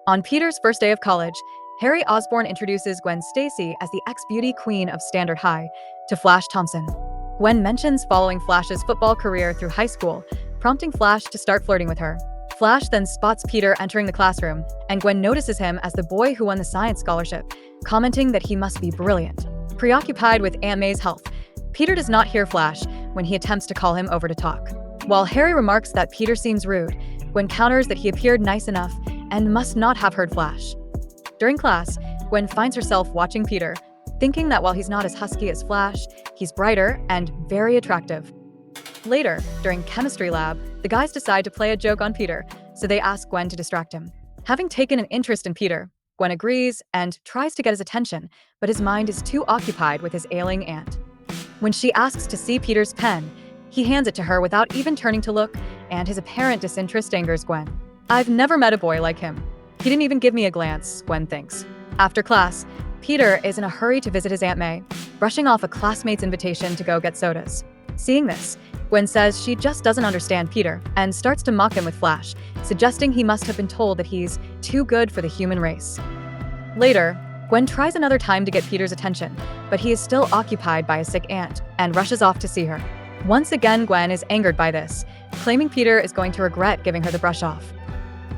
On Peter's first day of college, Harry Osborn introduces Gwen Stacy as the ex-beauty queen of Standard High to Flash Thompson. Gwen mentions following Flash's football career through high school, prompting Flash to start flirting with her. Flash then spots Peter entering the classroom, and Gwen notices him as the boy who won the science scholarship, commenting that he must be brilliant. Preoccupied with Aunt May's health, Peter does not hear Flash when he attempts to call him over to talk. While Harry remarks that Peter seems rude, Gwen counters that he appeared nice enough and must not have heard Flash. During class, Gwen finds herself watching Peter, thinking that while he's not as husky as Flash, he's brighter and very attractive. Later, during chemistry lab, the guys decide to play a joke on Peter, so they ask Gwen to distract him. Having taken an interest in Peter, Gwen agrees and tries to get his attention, but his mind is too occupied with his ailing aunt. When she asks to see Peter's pen, he hands it to her without even turning to look, and his apparent disinterest angers Gwen. "I've never met a boy like him. He didn't even give me a glance," Gwen thinks. After class, Peter is in a hurry to visit his Aunt May, brushing off a classmate's invitation to go get sodas. Seeing this, Gwen says she just doesn't understand Peter and starts to mock him with Flash, suggesting he must have been told that he's too good for the human race. Later, Gwen tries another time to get Peter's attention, but he is still occupied by a sick aunt and rushes off to see her. Once again, Gwen is angered by this, claiming Peter is going to regret giving her the brush off.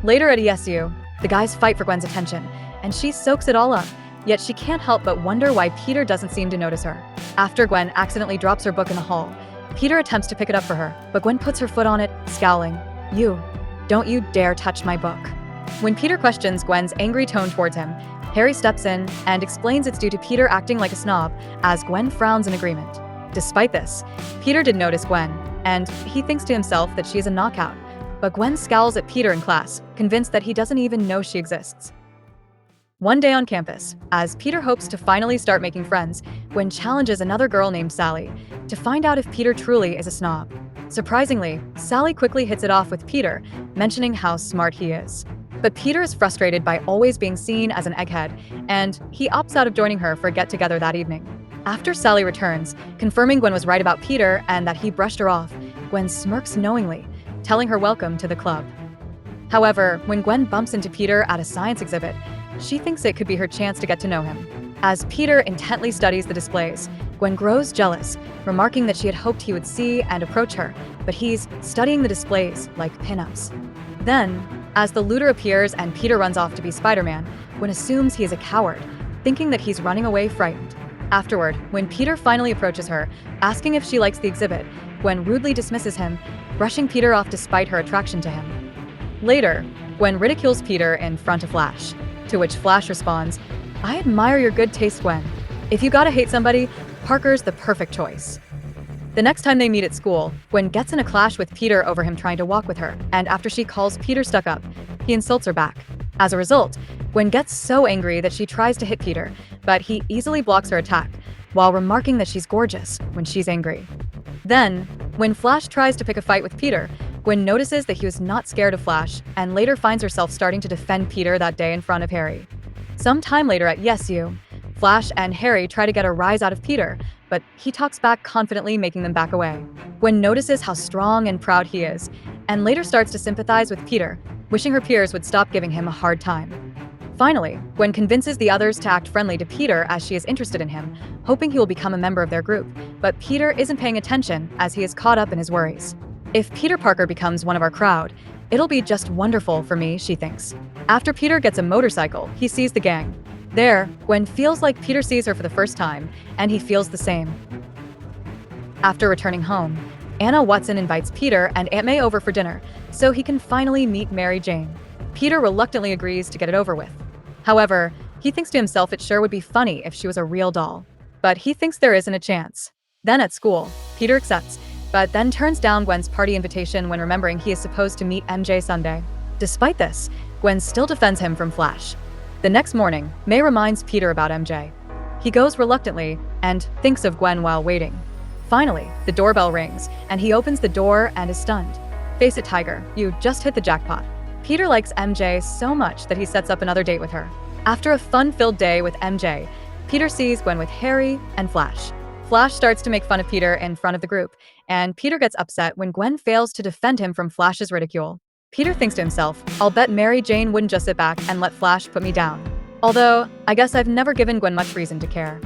Later at ESU, the guys fight for Gwen's attention, and she soaks it all up, yet she can't help but wonder why Peter doesn't seem to notice her. After Gwen accidentally drops her book in the hall, Peter attempts to pick it up for her, but Gwen puts her foot on it, scowling. Don't you dare touch my book." When Peter questions Gwen's angry tone towards him, Harry steps in and explains it's due to Peter acting like a snob, as Gwen frowns in agreement. Despite this, Peter did notice Gwen, and he thinks to himself that she is a knockout, but Gwen scowls at Peter in class, convinced that he doesn't even know she exists. One day on campus, as Peter hopes to finally start making friends, Gwen challenges another girl named Sally to find out if Peter truly is a snob. Surprisingly, Sally quickly hits it off with Peter, mentioning how smart he is. But Peter is frustrated by always being seen as an egghead, and he opts out of joining her for a get-together that evening. After Sally returns, confirming Gwen was right about Peter and that he brushed her off, Gwen smirks knowingly, telling her welcome to the club. However, when Gwen bumps into Peter at a science exhibit, she thinks it could be her chance to get to know him. As Peter intently studies the displays, Gwen grows jealous, remarking that she had hoped he would see and approach her, but he's studying the displays like pinups. Then, as the looter appears and Peter runs off to be Spider-Man, Gwen assumes he is a coward, thinking that he's running away frightened. Afterward, when Peter finally approaches her, asking if she likes the exhibit, Gwen rudely dismisses him, brushing Peter off despite her attraction to him. Later, Gwen ridicules Peter in front of Flash, to which Flash responds, "I admire your good taste, Gwen. If you gotta hate somebody, Parker's the perfect choice." The next time they meet at school, Gwen gets in a clash with Peter over him trying to walk with her, and after she calls Peter stuck up, he insults her back. As a result, Gwen gets so angry that she tries to hit Peter, but he easily blocks her attack, while remarking that she's gorgeous when she's angry. Then, when Flash tries to pick a fight with Peter, Gwen notices that he was not scared of Flash, and later finds herself starting to defend Peter that day in front of Harry. Some time later at ESU, Flash and Harry try to get a rise out of Peter, but he talks back confidently, making them back away. Gwen notices how strong and proud he is, and later starts to sympathize with Peter, wishing her peers would stop giving him a hard time. Finally, Gwen convinces the others to act friendly to Peter as she is interested in him, hoping he will become a member of their group, but Peter isn't paying attention as he is caught up in his worries. "If Peter Parker becomes one of our crowd, it'll be just wonderful for me," she thinks. After Peter gets a motorcycle, he sees the gang. There, Gwen feels like Peter sees her for the first time, and he feels the same. After returning home, Anna Watson invites Peter and Aunt May over for dinner, so he can finally meet Mary Jane. Peter reluctantly agrees to get it over with. However, he thinks to himself it sure would be funny if she was a real doll. But he thinks there isn't a chance. Then at school, Peter accepts, but then turns down Gwen's party invitation when remembering he is supposed to meet MJ Sunday. Despite this, Gwen still defends him from Flash. The next morning, May reminds Peter about MJ. He goes reluctantly and thinks of Gwen while waiting. Finally, the doorbell rings, and he opens the door and is stunned. "Face it, Tiger, you just hit the jackpot." Peter likes MJ so much that he sets up another date with her. After a fun-filled day with MJ, Peter sees Gwen with Harry and Flash. Flash starts to make fun of Peter in front of the group, and Peter gets upset when Gwen fails to defend him from Flash's ridicule. Peter thinks to himself, I'll bet Mary Jane wouldn't just sit back and let Flash put me down. Although, I guess I've never given Gwen much reason to care.